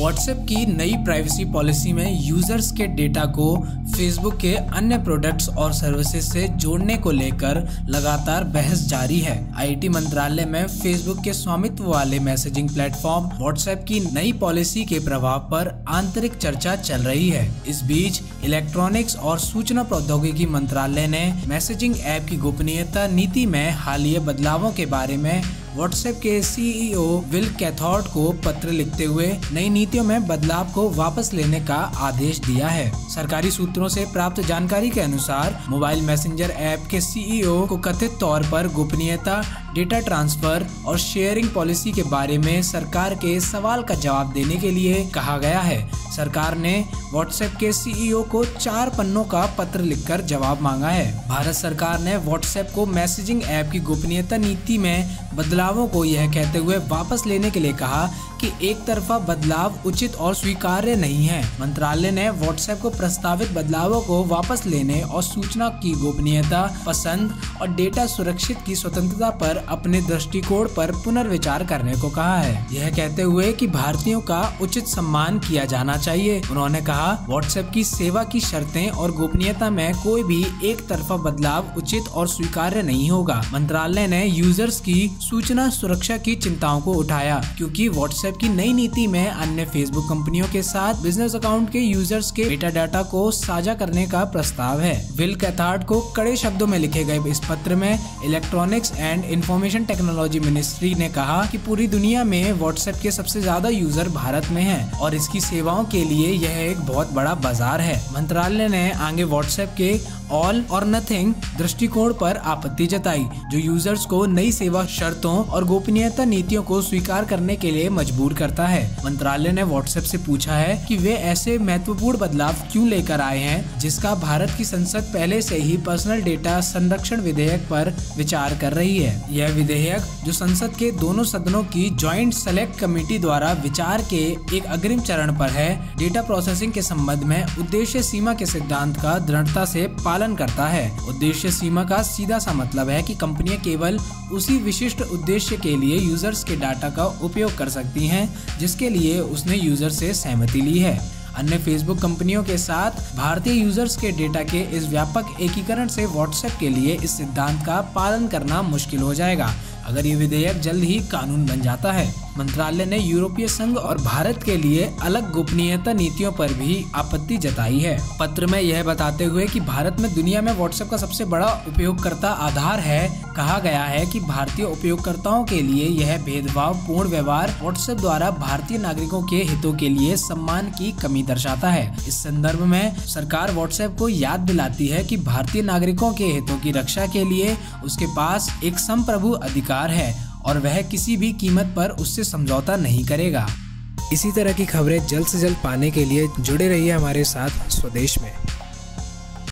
WhatsApp की नई privacy policy में यूजर्स के डेटा को फेसबुक के अन्य प्रोडक्ट्स और सर्विसेज से जोड़ने को लेकर लगातार बहस जारी है। आईटी मंत्रालय में फेसबुक के स्वामित्व वाले मैसेजिंग प्लेटफॉर्म व्हाट्सएप की नई पॉलिसी के प्रभाव पर आंतरिक चर्चा चल रही है। इस बीच इलेक्ट्रॉनिक्स और सूचना प्रौद्योगिकी मंत्रालय ने मैसेजिंग ऐप की गोपनीयता नीति में हालिया बदलावों के बारे में व्हाट्सएप के सीईओ विल कैथार्ड को पत्र लिखते हुए नई नीतियों में बदलाव को वापस लेने का आदेश दिया है। सरकारी सूत्रों से प्राप्त जानकारी के अनुसार मोबाइल मैसेंजर ऐप के सीईओ को कथित तौर पर गोपनीयता, डेटा ट्रांसफर और शेयरिंग पॉलिसी के बारे में सरकार के सवाल का जवाब देने के लिए कहा गया है। सरकार ने व्हाट्सएप के सीईओ को 4 पन्नों का पत्र लिखकर जवाब मांगा है। भारत सरकार ने व्हाट्सएप को मैसेजिंग ऐप की गोपनीयता नीति में बदलावों को यह कहते हुए वापस लेने के लिए कहा कि एक तरफा बदलाव उचित और स्वीकार्य नहीं है। मंत्रालय ने व्हाट्सएप को प्रस्तावित बदलावों को वापस लेने और सूचना की गोपनीयता, पसंद और डेटा सुरक्षित की स्वतंत्रता पर अपने दृष्टिकोण पर पुनर्विचार करने को कहा है, यह कहते हुए कि भारतीयों का उचित सम्मान किया जाना चाहिए। उन्होंने कहा, व्हाट्सएप की सेवा की शर्तें और गोपनीयता में कोई भी एक तरफा बदलाव उचित और स्वीकार्य नहीं होगा। मंत्रालय ने यूजर्स की सूचना सुरक्षा की चिंताओं को उठाया क्योंकि व्हाट्सएप की नई नीति में अन्य फेसबुक कंपनियों के साथ बिजनेस अकाउंट के यूजर्स के मेटा डाटा को साझा करने का प्रस्ताव है। विल कैथार्ड को कड़े शब्दों में लिखे गए इस पत्र में electronics and information technology ministry ने कहा कि पूरी दुनिया में व्हाट्सएप के सबसे ज्यादा यूजर भारत में हैं और इसकी सेवाओं के लिए यह एक बहुत बड़ा बाजार है। मंत्रालय ने आगे व्हाट्सएप के ऑल और नथिंग दृष्टिकोण पर आपत्ति जताई, जो यूजर्स को नई सेवा शर्तों और गोपनीयता नीतियों को स्वीकार करने के लिए मजबूर करता है। मंत्रालय ने व्हाट्सएप से पूछा है कि वे ऐसे महत्वपूर्ण बदलाव क्यों लेकर आए हैं जिसका भारत की संसद पहले से ही पर्सनल डेटा संरक्षण विधेयक पर विचार कर रही है। यह विधेयक, जो संसद के दोनों सदनों की ज्वाइंट सेलेक्ट कमेटी द्वारा विचार के एक अग्रिम चरण पर है, डेटा प्रोसेसिंग के संबंध में उद्देश्य सीमा के सिद्धांत का दृढ़ता से पालन करता है। उद्देश्य सीमा का सीधा सा मतलब है कि कंपनियां केवल उसी विशिष्ट उद्देश्य के लिए यूजर्स के डाटा का उपयोग कर सकती हैं जिसके लिए उसने यूजर से सहमति ली है। अन्य फेसबुक कंपनियों के साथ भारतीय यूजर्स के डेटा के इस व्यापक एकीकरण से व्हाट्सएप के लिए इस सिद्धांत का पालन करना मुश्किल हो जाएगा अगर ये विधेयक जल्द ही कानून बन जाता है। मंत्रालय ने यूरोपीय संघ और भारत के लिए अलग गोपनीयता नीतियों पर भी आपत्ति जताई है। पत्र में यह बताते हुए कि भारत में दुनिया में व्हाट्सएप का सबसे बड़ा उपयोगकर्ता आधार है, कहा गया है कि भारतीय उपयोगकर्ताओं के लिए यह भेदभाव पूर्ण व्यवहार व्हाट्सएप द्वारा भारतीय नागरिकों के हितों के लिए सम्मान की कमी दर्शाता है। इस संदर्भ में सरकार व्हाट्सएप को याद दिलाती है कि भारतीय नागरिकों के हितों की रक्षा के लिए उसके पास एक संप्रभु अधिकार है और वह किसी भी कीमत पर उससे समझौता नहीं करेगा। इसी तरह की खबरें जल्द से जल्द पाने के लिए जुड़े रहिए हमारे साथ स्वदेश में।